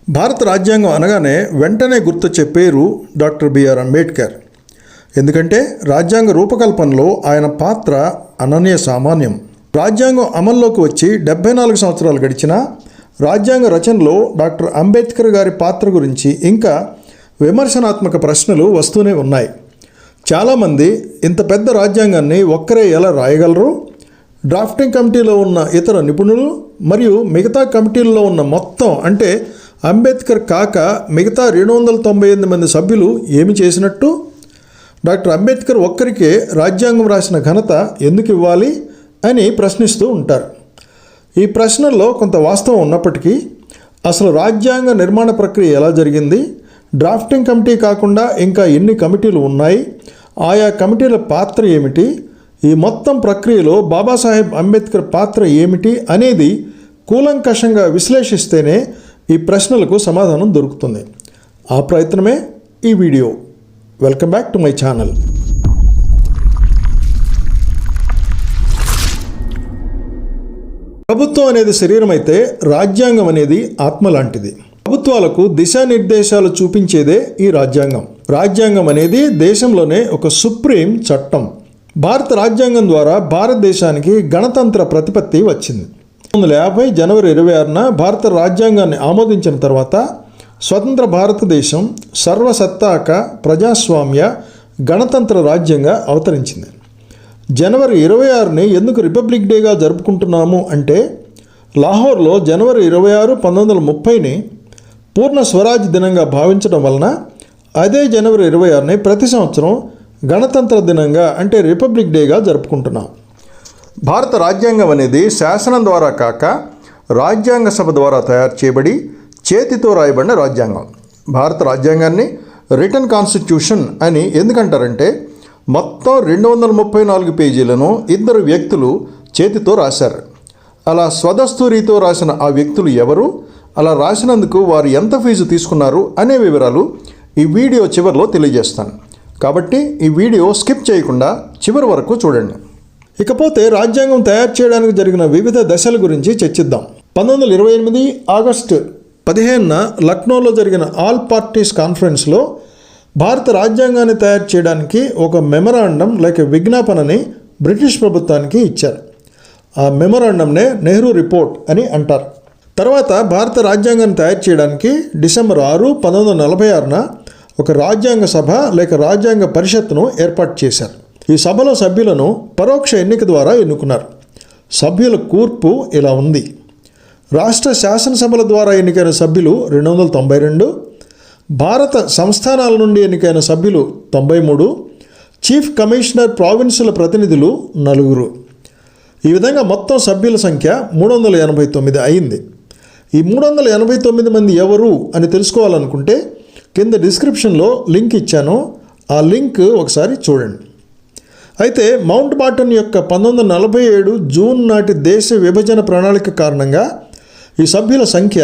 భారత రాజ్యాంగం అనగానే వెంటనే గుర్తొచ్చే పేరు డాక్టర్ బిఆర్ అంబేద్కర్. ఎందుకంటే రాజ్యాంగ రూపకల్పనలో ఆయన పాత్ర అనన్య సామాన్యం. రాజ్యాంగం అమల్లోకి వచ్చి 74 సంవత్సరాలు గడిచినా రాజ్యాంగ రచనలో డాక్టర్ అంబేద్కర్ గారి పాత్ర గురించి ఇంకా విమర్శనాత్మక ప్రశ్నలు వస్తూనే ఉన్నాయి. చాలామంది ఇంత పెద్ద రాజ్యాంగాన్ని ఒక్కరే ఎలా రాయగలరు? డ్రాఫ్టింగ్ కమిటీలో ఉన్న ఇతర నిపుణులు మరియు మిగతా కమిటీల్లో ఉన్న మొత్తం అంటే అంబేద్కర్ కాక మిగతా 298 మంది సభ్యులు ఏమి చేసినట్టు? డాక్టర్ అంబేద్కర్ ఒక్కరికే రాజ్యాంగం రాసిన ఘనత ఎందుకు ఇవ్వాలి అని ప్రశ్నిస్తూ ఉంటారు. ఈ ప్రశ్నల్లో కొంత వాస్తవం ఉన్నప్పటికీ అసలు రాజ్యాంగ నిర్మాణ ప్రక్రియ ఎలా జరిగింది, డ్రాఫ్టింగ్ కమిటీ కాకుండా ఇంకా ఎన్ని కమిటీలు ఉన్నాయి, ఆయా కమిటీల పాత్ర ఏమిటి, ఈ మొత్తం ప్రక్రియలో బాబాసాహెబ్ అంబేద్కర్ పాత్ర ఏమిటి అనేది కూలంకషంగా విశ్లేషిస్తేనే ఈ ప్రశ్నలకు సమాధానం దొరుకుతుంది. ఆ ప్రయత్నమే ఈ video. Welcome back to my channel. ప్రభుత్వం అనేది శరీరం అయితే రాజ్యాంగం అనేది ఆత్మ లాంటిది. ప్రభుత్వాలకు దిశానిర్దేశాలు చూపించేదే ఈ రాజ్యాంగం. రాజ్యాంగం అనేది దేశంలోనే ఒక సుప్రీం చట్టం. భారత రాజ్యాంగం ద్వారా భారతదేశానికి గణతంత్ర ప్రతిపత్తి వచ్చింది. 1950 జనవరి 26న భారత రాజ్యాంగాన్ని ఆమోదించిన తర్వాత స్వతంత్ర భారతదేశం సర్వసత్తాక ప్రజాస్వామ్య గణతంత్ర రాజ్యంగా అవతరించింది. జనవరి 26ని ఎందుకు రిపబ్లిక్ డేగా జరుపుకుంటున్నాము అంటే లాహోర్లో జనవరి 26, 1930ని పూర్ణ స్వరాజ్ దినంగా భావించడం వలన అదే జనవరి 26ని ప్రతి సంవత్సరం గణతంత్ర దినంగా అంటే రిపబ్లిక్ డేగా జరుపుకుంటున్నాం. భారత రాజ్యాంగం అనేది శాసనం ద్వారా కాక రాజ్యాంగ సభ ద్వారా తయారు చేయబడి చేతితో రాయబడిన రాజ్యాంగం. భారత రాజ్యాంగాన్ని రిటన్ కాన్స్టిట్యూషన్ అని ఎందుకంటారంటే మొత్తం 234 పేజీలను ఇద్దరు వ్యక్తులు చేతితో రాశారు. అలా స్వదస్తూరితో రాసిన ఆ వ్యక్తులు ఎవరు, అలా రాసినందుకు వారు ఎంత ఫీజు తీసుకున్నారు అనే వివరాలు ఈ వీడియో చివరిలో తెలియజేస్తాను. కాబట్టి ఈ వీడియో స్కిప్ చేయకుండా చివరి వరకు చూడండి. ఇకపోతే రాజ్యాంగం తయారు చేయడానికి జరిగిన వివిధ దశల గురించి చర్చిద్దాం. 1928 ఆగస్టు 15న లక్నోలో జరిగిన ఆల్ పార్టీస్ కాన్ఫరెన్స్లో భారత రాజ్యాంగాన్ని తయారు చేయడానికి ఒక మెమరాండం లేక విజ్ఞాపనని బ్రిటిష్ ప్రభుత్వానికి ఇచ్చారు. ఆ మెమరాండంనే నెహ్రూ రిపోర్ట్ అని అంటారు. తర్వాత భారత రాజ్యాంగాన్ని తయారు చేయడానికి డిసెంబర్ 6, 1946న ఒక రాజ్యాంగ సభ లేక రాజ్యాంగ పరిషత్తును ఏర్పాటు చేశారు. ఈ సభలో సభ్యులను పరోక్ష ఎన్నిక ద్వారా ఎన్నుకున్నారు. సభ్యుల కూర్పు ఇలా ఉంది. రాష్ట్ర శాసనసభల ద్వారా ఎన్నికైన సభ్యులు 292, భారత సంస్థానాల నుండి ఎన్నికైన సభ్యులు 93, చీఫ్ కమిషనర్ ప్రావిన్సుల ప్రతినిధులు 4. ఈ విధంగా మొత్తం సభ్యుల సంఖ్య 389 అయింది. ఈ 389 మంది ఎవరు అని తెలుసుకోవాలనుకుంటే కింద డిస్క్రిప్షన్లో లింక్ ఇచ్చాను. ఆ లింక్ ఒకసారి చూడండి. అయితే మౌంట్ బాటన్ యొక్క 1947 జూన్ నాటి దేశ విభజన ప్రణాళిక కారణంగా ఈ సభ్యుల సంఖ్య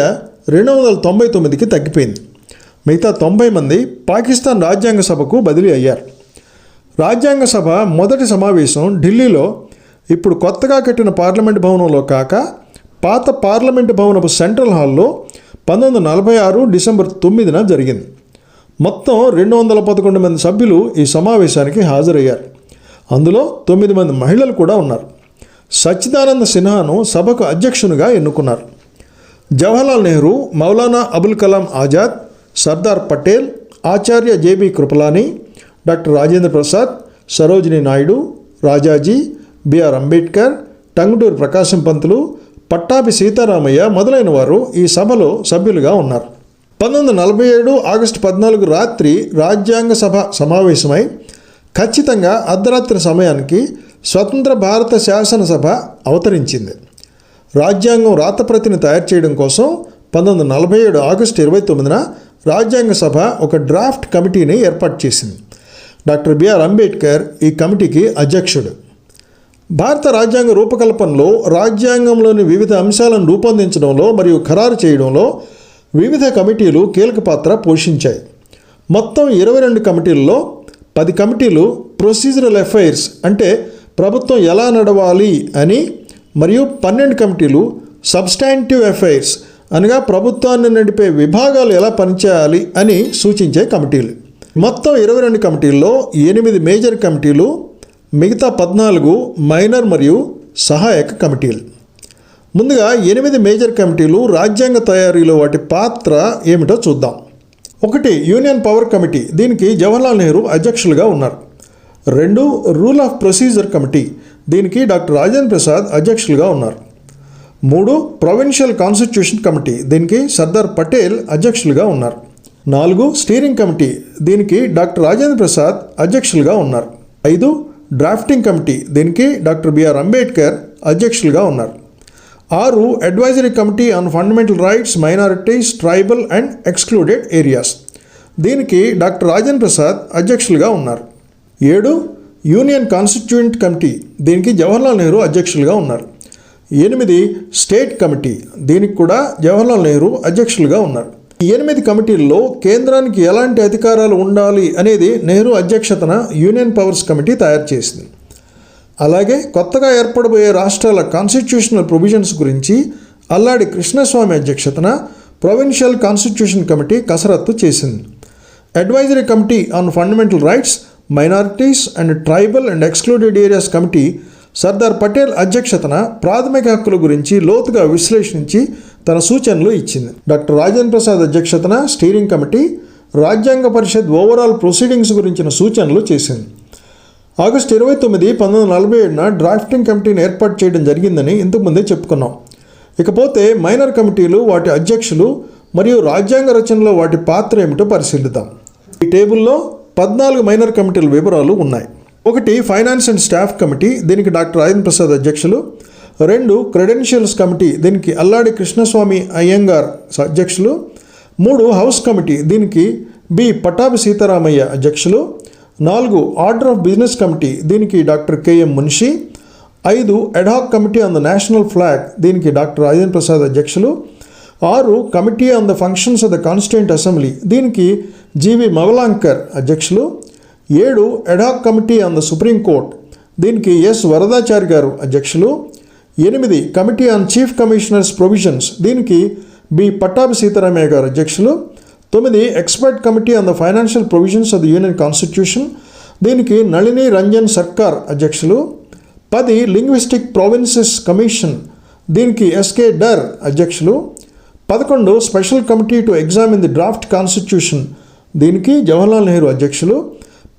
299కి తగ్గిపోయింది. మిగతా 90 మంది పాకిస్తాన్ రాజ్యాంగ సభకు బదిలీ అయ్యారు. రాజ్యాంగ సభ మొదటి సమావేశం ఢిల్లీలో ఇప్పుడు కొత్తగా కట్టిన పార్లమెంట్ భవనంలో కాక పాత పార్లమెంటు భవనపు సెంట్రల్ హాల్లో 1946 డిసెంబర్ 9న జరిగింది. మొత్తం 211 మంది సభ్యులు ఈ సమావేశానికి హాజరయ్యారు. అందులో 9 మంది మహిళలు కూడా ఉన్నారు. సచ్చిదానంద సిన్హాను సభకు అధ్యక్షునిగా ఎన్నుకున్నారు. Jawaharlal Nehru, Maulana Abul Kalam Azad, Sardar Patel, Acharya JB Kripalani, doctor Rajendra Prasad, Sarojini Naidu, Rajaji, BR Ambedkar, Tanguturi Prakasam Pantulu, Pattabhi Sitaramayya మొదలైన వారు ఈ సభలో సభ్యులుగా ఉన్నారు. 1947 ఆగస్టు 14 రాత్రి రాజ్యాంగ సభ సమావేశమై ఖచ్చితంగా అర్ధరాత్రి సమయానికి స్వతంత్ర భారత శాసనసభ అవతరించింది. రాజ్యాంగం రాతప్రతిని తయారు చేయడం కోసం 1947 ఆగస్టు 29న రాజ్యాంగ సభ ఒక డ్రాఫ్ట్ కమిటీని ఏర్పాటు చేసింది. డాక్టర్ బిఆర్ అంబేద్కర్ ఈ కమిటీకి అధ్యక్షుడు. భారత రాజ్యాంగ రూపకల్పనలో రాజ్యాంగంలోని వివిధ అంశాలను రూపొందించడంలో మరియు ఖరారు చేయడంలో వివిధ కమిటీలు కీలక పాత్ర పోషించాయి. మొత్తం 22 కమిటీల్లో 10 కమిటీలు ప్రొసీజరల్ అఫైర్స్ అంటే ప్రభుత్వం ఎలా నడవాలి అని, మరియు 12 కమిటీలు సబ్స్టాంటివ్ అఫైర్స్ అనగా ప్రభుత్వాన్ని నడిపే విభాగాలు ఎలా పనిచేయాలి అని సూచించే కమిటీలు. మొత్తం 22 కమిటీల్లో 8 మేజర్ కమిటీలు, మిగతా 14 మైనర్ మరియు సహాయక కమిటీలు. ముందుగా 8 మేజర్ కమిటీలు రాజ్యాంగ తయారీలో వాటి పాత్ర ఏమిటో చూద్దాం. 1 యూనియన్ పవర్ కమిటీ, దీనికి జవహర్లాల్ నెహ్రూ అధ్యక్షులుగా ఉన్నారు. 2 రూల్ ఆఫ్ ప్రొసీజర్ కమిటీ, దీనికి డాక్టర్ రాజేంద్ర ప్రసాద్ అధ్యక్షులుగా ఉన్నారు. 3 ప్రొవిన్షియల్ కాన్స్టిట్యూషన్ కమిటీ, దీనికి సర్దార్ పటేల్ అధ్యక్షులుగా ఉన్నారు. 4 స్టీరింగ్ కమిటీ, దీనికి డాక్టర్ రాజేంద్ర ప్రసాద్ అధ్యక్షులుగా ఉన్నారు. 5 డ్రాఫ్టింగ్ కమిటీ, దీనికి డాక్టర్ బిఆర్ అంబేద్కర్ అధ్యక్షులుగా ఉన్నారు. 6 advisory committee on fundamental rights, minorities, tribal and excluded areas, దీనికి డాక్టర్ రాజేంద్ర ప్రసాద్ అధ్యక్షులుగా ఉన్నారు. 7 యూనియన్ కాన్స్టిట్యూయెంట్ కమిటీ, దీనికి జవహర్లాల్ నెహ్రూ అధ్యక్షులుగా ఉన్నారు. 8 స్టేట్ కమిటీ, దీనికి కూడా జవహర్లాల్ నెహ్రూ అధ్యక్షులుగా ఉన్నారు. ఈ 8 కమిటీల్లో కేంద్రానికి ఎలాంటి అధికారాలు ఉండాలి అనేది నెహ్రూ అధ్యక్షతన యూనియన్ పవర్స్ కమిటీ తయారు చేసింది. అలాగే కొత్తగా ఏర్పడబోయే రాష్ట్రాల కాన్స్టిట్యూషనల్ ప్రొవిజన్స్ గురించి అల్లాడి కృష్ణస్వామి అధ్యక్షతన ప్రొవిన్షియల్ కాన్స్టిట్యూషన్ కమిటీ కసరత్తు చేసింది. Advisory committee on fundamental rights, minorities and tribal and excluded areas committee Sardar Patel అధ్యక్షతన ప్రాథమిక హక్కుల గురించి లోతుగా విశ్లేషించి తన సూచనలు ఇచ్చింది. డాక్టర్ రాజేంద్ర ప్రసాద్ అధ్యక్షతన స్టీరింగ్ కమిటీ రాజ్యాంగ పరిషత్ ఓవరాల్ ప్రొసీడింగ్స్ గురించిన సూచనలు చేసింది. ఆగస్టు 29, 1947న డ్రాఫ్టింగ్ కమిటీని ఏర్పాటు చేయడం జరిగిందని ఇంతకుముందే చెప్పుకున్నాం. ఇకపోతే మైనర్ కమిటీలు, వాటి అధ్యక్షులు మరియు రాజ్యాంగ రచనలో వాటి పాత్ర ఏమిటో పరిశీలిద్దాం. ఈ టేబుల్లో 14 మైనర్ కమిటీల వివరాలు ఉన్నాయి. 1 ఫైనాన్స్ అండ్ స్టాఫ్ కమిటీ, దీనికి డాక్టర్ రాజేంద్ర ప్రసాద్ అధ్యక్షులు. 2 క్రెడెన్షియల్స్ కమిటీ, దీనికి అల్లాడి కృష్ణస్వామి అయ్యంగార్ అధ్యక్షులు. 3 హౌస్ కమిటీ, దీనికి బి పట్టాభి సీతారామయ్య అధ్యక్షులు. 4 ఆర్డర్ ఆఫ్ బిజినెస్ కమిటీ, దీనికి doctor KM Munshi. 5 ad hoc committee on the national flag, దీనికి డాక్టర్ రాజేంద్ర ప్రసాద్ అధ్యక్షులు. 6 committee on the functions of the constituent assembly, దీనికి జీవి మవలాంకర్ అధ్యక్షులు. 7 ad hoc committee on the supreme court, దీనికి ఎస్ వరదాచారి గారు అధ్యక్షులు. 8 committee on chief commissioners provisions, దీనికి B Pattabhi Sitaramayya గారు అధ్యక్షులు. 9 expert committee on the financial provisions of the union constitution, దీనికి నళిని రంజన్ సర్కార్ అధ్యక్షులు. 10 లింగ్విస్టిక్ ప్రావిన్సెస్ కమిషన్, దీనికి ఎస్కే డర్ అధ్యక్షులు. 11 special committee to examine the draft constitution, దీనికి జవహర్లాల్ నెహ్రూ అధ్యక్షులు.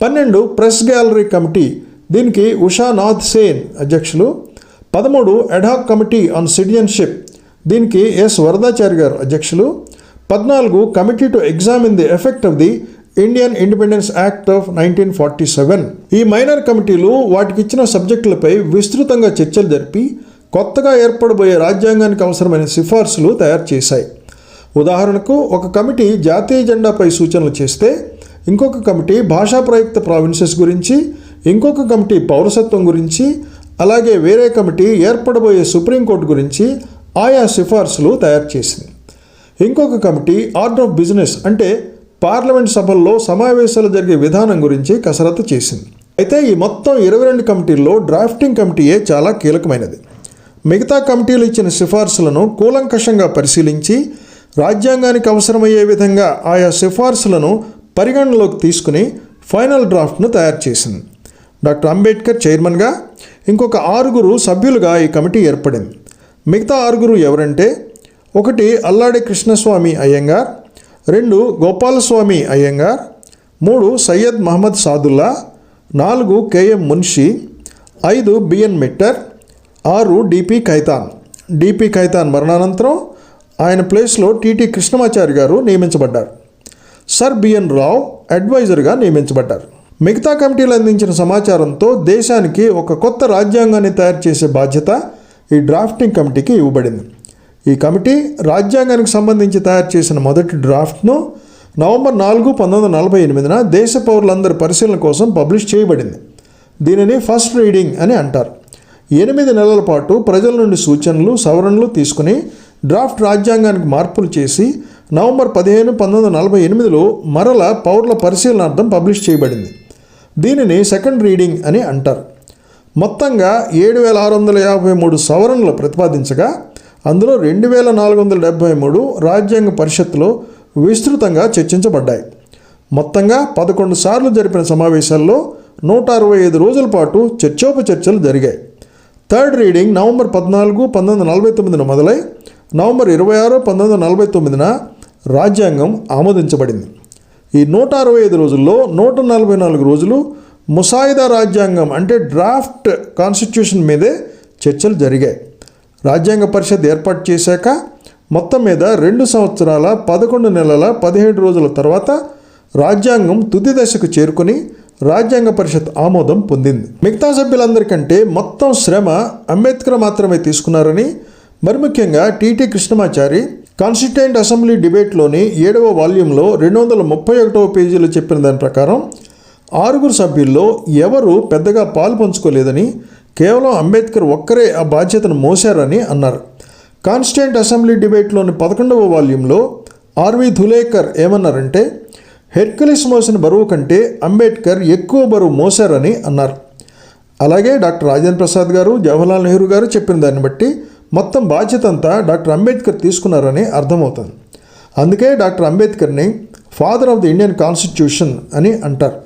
12 ప్రెస్ గ్యాలరీ కమిటీ, దీనికి ఉషానాథ్ సేన్ అధ్యక్షులు. 13 అడ్హాక్ కమిటీ ఆన్ సిటిజన్షిప్, దీనికి ఎస్ వరదాచారి గారు అధ్యక్షులు. 14 committee to examine the effect of the Indian independence act of 1947. ఈ మైనర్ కమిటీలు వాటికి ఇచ్చిన సబ్జెక్టులపై విస్తృతంగా చర్చలు జరిపి కొత్తగా ఏర్పడబోయే రాజ్యాంగానికి అవసరమైన సిఫార్సులు తయారు చేశాయి. ఉదాహరణకు ఒక కమిటీ జాతీయ జెండాపై సూచనలు చేస్తే, ఇంకొక కమిటీ భాషా ప్రయుక్త ప్రావిన్సెస్ గురించి, ఇంకొక కమిటీ పౌరసత్వం గురించి, అలాగే వేరే కమిటీ ఏర్పడబోయే సుప్రీంకోర్టు గురించి ఆయా సిఫార్సులు తయారు చేసింది. ఇంకొక కమిటీ ఆర్డర్ ఆఫ్ బిజినెస్ అంటే పార్లమెంట్ సభల్లో సమావేశాలు జరిగే విధానం గురించి కసరత్తు చేసింది. అయితే ఈ మొత్తం 22 కమిటీల్లో డ్రాఫ్టింగ్ కమిటీయే చాలా కీలకమైనది. మిగతా కమిటీలు ఇచ్చిన సిఫార్సులను కూలంకషంగా పరిశీలించి రాజ్యాంగానికి అవసరమయ్యే విధంగా ఆయా సిఫార్సులను పరిగణనలోకి తీసుకుని ఫైనల్ డ్రాఫ్ట్ను తయారు చేసింది. డాక్టర్ అంబేద్కర్ చైర్మన్గా, ఇంకొక 6 సభ్యులుగా ఈ కమిటీ ఏర్పడింది. మిగతా 6 ఎవరంటే, 1 Alladi Krishnaswami Ayyangar, 2 Gopalaswami Ayyangar, 3 Syed Mohammed Saadulla, 4 K M Munshi, 5 B N Mitter, 6 D P Khaitan. D P Khaitan మరణానంతరం ఆయన ప్లేస్లో టిటి కృష్ణమాచారి గారు నియమించబడ్డారు. సర్ బిఎన్ రావ్ అడ్వైజర్గా నియమించబడ్డారు. మిగతా కమిటీలు అందించిన సమాచారంతో దేశానికి ఒక కొత్త రాజ్యాంగాన్ని తయారు చేసే బాధ్యత ఈ డ్రాఫ్టింగ్ కమిటీకి ఇవ్వబడింది. ఈ కమిటీ రాజ్యాంగానికి సంబంధించి తయారు చేసిన మొదటి డ్రాఫ్ట్ను నవంబర్ 4, 1948న దేశ పౌరులందరి పరిశీలన కోసం పబ్లిష్ చేయబడింది. దీనిని ఫస్ట్ రీడింగ్ అని అంటారు. 8 నెలల పాటు ప్రజల నుండి సూచనలు, సవరణలు తీసుకుని డ్రాఫ్ట్ రాజ్యాంగానికి మార్పులు చేసి నవంబర్ 15, 1948లో మరల పౌరుల పరిశీలనార్థం పబ్లిష్ చేయబడింది. దీనిని సెకండ్ రీడింగ్ అని అంటారు. మొత్తంగా 7,653 సవరణలు ప్రతిపాదించగా అందులో 2473 రాజ్యాంగ పరిషత్తులో విస్తృతంగా చర్చించబడ్డాయి. మొత్తంగా 11 సార్లు జరిపిన సమావేశాల్లో 165 రోజుల పాటు చర్చోపచర్చలు జరిగాయి. థర్డ్ రీడింగ్ నవంబర్ 14, 1949 మొదలై నవంబర్ 26, 1949 రాజ్యాంగం ఆమోదించబడింది. ఈ 165 రోజుల్లో 144 రోజులు ముసాయిదా రాజ్యాంగం అంటే డ్రాఫ్ట్ కాన్స్టిట్యూషన్ మీదే చర్చలు జరిగాయి. రాజ్యాంగ పరిషత్ ఏర్పాటు చేశాక మొత్తం మీద 2 సంవత్సరాల 11 నెలల 17 రోజుల తర్వాత రాజ్యాంగం తుది దశకు చేరుకుని రాజ్యాంగ పరిషత్ ఆమోదం పొందింది. మిగతా సభ్యులందరికంటే మొత్తం శ్రమ అంబేద్కర్ మాత్రమే తీసుకున్నారని, మరి ముఖ్యంగా టీటీ కృష్ణమాచారి కాన్స్టిట్యూయెంట్ అసెంబ్లీ డిబేట్లోని 7వ వాల్యూంలో 231వ పేజీలో చెప్పిన దాని ప్రకారం 6 సభ్యుల్లో ఎవరు పెద్దగా పాలు పంచుకోలేదని, కేవలం అంబేద్కర్ ఒక్కరే ఆ బాధ్యతను మోశారని అన్నారు. కాన్స్టిట్యూయెంట్ అసెంబ్లీ డిబేట్లోని 11వ వాల్యూంలో ఆర్వి ధులేకర్ ఏమన్నారంటే, హెర్క్యులిస్ మోసిన బరువు కంటే అంబేద్కర్ ఎక్కువ బరువు మోశారని అన్నారు. అలాగే డాక్టర్ రాజేంద్ర ప్రసాద్ గారు, జవహర్లాల్ నెహ్రూ గారు చెప్పిన దాన్ని బట్టి మొత్తం బాధ్యత అంతా డాక్టర్ అంబేద్కర్ తీసుకున్నారని అర్థమవుతుంది. అందుకే డాక్టర్ అంబేద్కర్ని father of the Indian constitution అని అంటారు.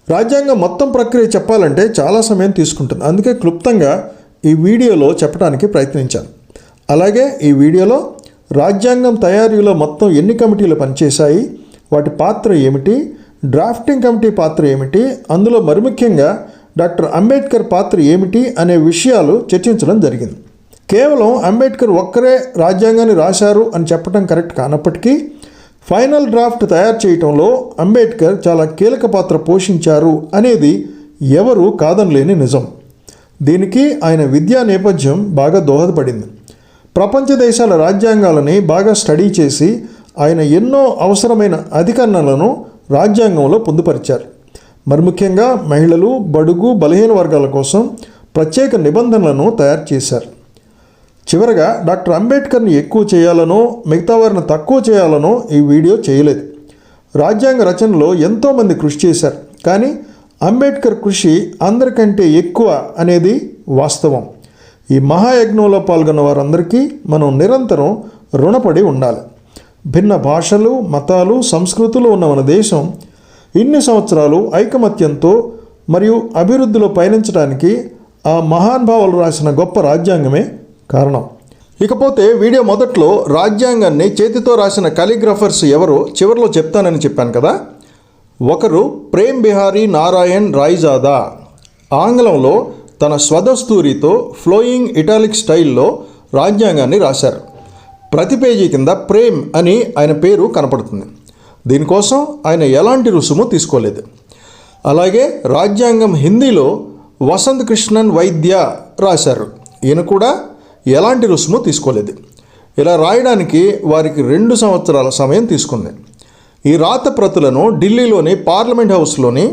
రాజ్యాంగం మొత్తం ప్రక్రియ చెప్పాలంటే చాలా సమయం తీసుకుంటుంది. అందుకే క్లుప్తంగా ఈ వీడియోలో చెప్పడానికి ప్రయత్నించాను. అలాగే ఈ వీడియోలో రాజ్యాంగం తయారీలో మొత్తం ఎన్ని కమిటీలు పనిచేశాయి, వాటి పాత్ర ఏమిటి, డ్రాఫ్టింగ్ కమిటీ పాత్ర ఏమిటి, అందులో మరి ముఖ్యంగా డాక్టర్ అంబేద్కర్ పాత్ర ఏమిటి అనే విషయాలు చర్చించడం జరిగింది. కేవలం అంబేద్కర్ ఒక్కరే రాజ్యాంగాన్ని రాశారు అని చెప్పడం కరెక్ట్ కానప్పటికీ ఫైనల్ డ్రాఫ్ట్ తయారు చేయటంలో అంబేద్కర్ చాలా కీలక పాత్ర పోషించారు అనేది ఎవరు కాదనలేని నిజం. దీనికి ఆయన విద్యా నేపథ్యం బాగా దోహదపడింది. ప్రపంచ దేశాల రాజ్యాంగాలని బాగా స్టడీ చేసి ఆయన ఎన్నో అవసరమైన అధికరణలను రాజ్యాంగంలో పొందుపరిచారు. మరి ముఖ్యంగా మహిళలు, బడుగు, బలహీన వర్గాల కోసం ప్రత్యేక నిబంధనలను తయారు చేశారు. చివరగా డాక్టర్ అంబేద్కర్ని ఎక్కువ చేయాలనో మిగతా వారిని తక్కువ చేయాలనో ఈ వీడియో చేయలేదు. రాజ్యాంగ రచనలో ఎంతోమంది కృషి చేశారు, కానీ అంబేద్కర్ కృషి అందరికంటే ఎక్కువ అనేది వాస్తవం. ఈ మహాయజ్ఞంలో పాల్గొన్న వారందరికీ మనం నిరంతరం రుణపడి ఉండాలి. భిన్న భాషలు, మతాలు, సంస్కృతులు ఉన్న మన దేశం ఇన్ని సంవత్సరాలు ఐకమత్యంతో మరియు అభివృద్ధిలో పయనించడానికి ఆ మహానుభావులు రాసిన గొప్ప రాజ్యాంగమే కారణం. ఇకపోతే వీడియో మొదట్లో రాజ్యాంగాన్ని చేతితో రాసిన కాలిగ్రాఫర్స్ ఎవరో చివరిలో చెప్తానని చెప్పాను కదా. ఒకరు ప్రేమ్ బిహారీ నారాయణ్ రాయ్జాదా. ఆంగ్లంలో తన స్వదస్తూరితో ఫ్లోయింగ్ ఇటాలిక్ స్టైల్లో రాజ్యాంగాన్ని రాశారు. ప్రతి పేజీ కింద ప్రేమ్ అని ఆయన పేరు కనపడుతుంది. దీనికోసం ఆయన ఎలాంటి రుసుము తీసుకోలేదు. అలాగే రాజ్యాంగం హిందీలో వసంత్ కృష్ణన్ వైద్య రాశారు. ఈయన కూడా ఎలాంటి రుసుము తీసుకోలేదు. ఇలా రాయడానికి వారికి 2 సంవత్సరాల సమయం తీసుకుంది. ఈ రాత ప్రతులను ఢిల్లీలోని పార్లమెంట్ హౌస్లోని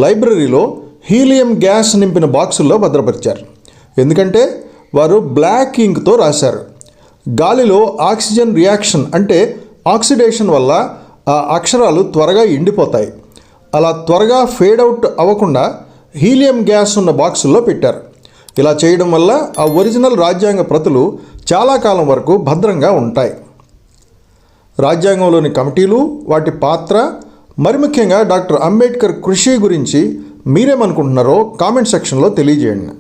లైబ్రరీలో హీలియం గ్యాస్ నింపిన బాక్సుల్లో భద్రపరిచారు. ఎందుకంటే వారు బ్లాక్ ఇంక్తో రాశారు. గాలిలో ఆక్సిజన్ రియాక్షన్ అంటే ఆక్సిడేషన్ వల్ల ఆ అక్షరాలు త్వరగా ఎండిపోతాయి. అలా త్వరగా ఫేడ్ అవుట్ అవ్వకుండా హీలియం గ్యాస్ ఉన్న బాక్సుల్లో పెట్టారు. ఇలా చేయడం వల్ల ఆ ఒరిజినల్ రాజ్యాంగ ప్రతులు చాలా కాలం వరకు భద్రంగా ఉంటాయి. రాజ్యాంగంలోని కమిటీలు, వాటి పాత్ర, మరి ముఖ్యంగా డాక్టర్ అంబేద్కర్ కృషి గురించి మీరేమనుకుంటున్నారో కామెంట్ సెక్షన్లో తెలియజేయండి.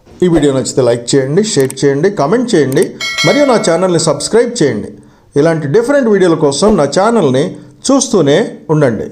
ఈ వీడియో నచ్చితే లైక్ చేయండి, షేర్ చేయండి, కామెంట్ చేయండి, మరియు నా ఛానల్ని సబ్స్క్రైబ్ చేయండి. ఇలాంటి డిఫరెంట్ వీడియోల కోసం నా ఛానల్ని చూస్తూనే ఉండండి.